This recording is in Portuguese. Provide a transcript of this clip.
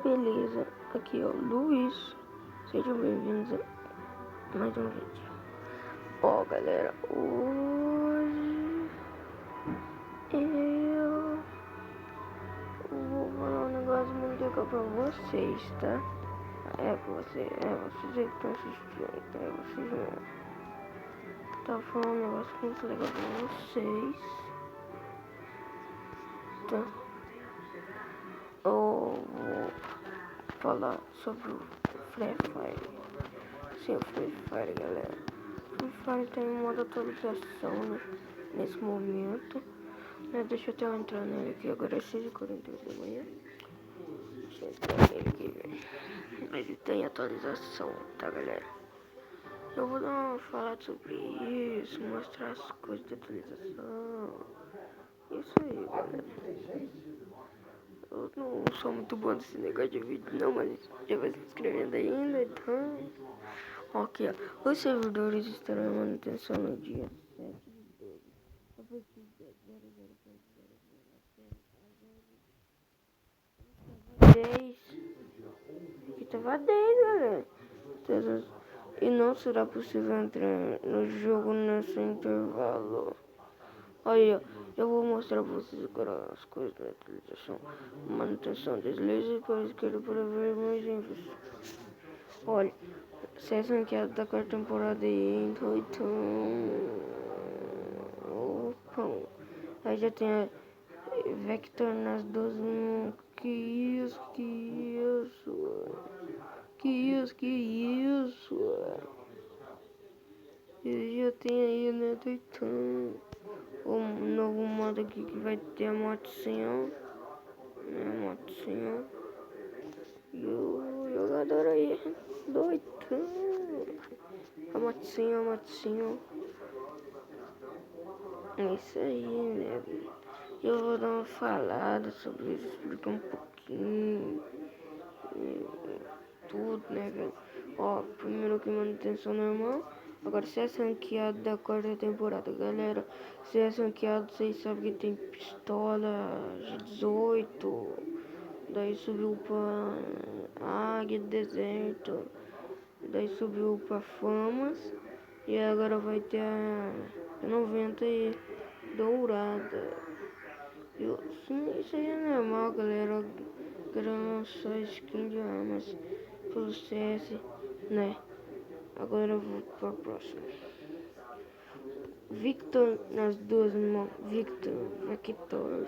beleza? Aqui é o Luiz. Sejam bem-vindos a mais um vídeo. Ó, galera, hoje eu vou falar um negócio muito legal pra vocês, tá? Vocês aí que estão assistindo, vocês mesmo. Tá falando um negócio muito legal pra vocês, tá? Eu vou falar sobre o Free Fire. Sim, o Free Fire, galera. Free Fire tá em modo atualização, né? Nesse momento, né? Deixa eu até entrar nele aqui. Agora é 6h48 da manhã. Deixa eu entrar nele aqui, velho. Ele tem atualização, tá, galera? Eu vou dar uma falada sobre isso, mostrar as coisas de atualização. Isso aí, galera. Eu não sou muito bom nesse negócio de vídeo, não, mas já vai se inscrevendo ainda, então. Ok, ó. Os servidores estarão em manutenção no dia 7 de 12. A partir de 10. Aqui tava 10, galera. E não será possível entrar no jogo nesse intervalo. Aí, ó, eu vou mostrar pra vocês agora as coisas da atualização. Manutenção, deslize para a esquerda para ver mais ênfase. Olha, acesso ranqueado da quarta temporada e então... Opa, aí já tem a Vector nas 12 mãos. Que isso? E já tem aí, né, Deitão. Um novo modo aqui que vai ter a motinha, né, motinha. E o jogador aí, doidão. A motinha. É isso aí, né? Eu vou dar uma falada sobre isso, explicar um pouquinho. Tudo, né, velho? Ó, primeiro que manutenção normal. Agora, se é ranqueado da quarta temporada, galera. Se é ranqueado, vocês sabem que tem pistola G18. Daí subiu pra Águia do Deserto. Daí subiu pra Famas. E agora vai ter a 90 e dourada. Sim, isso aí é normal, galera. Quero lançar skin de armas pelo CS, né? Agora eu vou pra próxima. Victor nas duas mãos. Victor.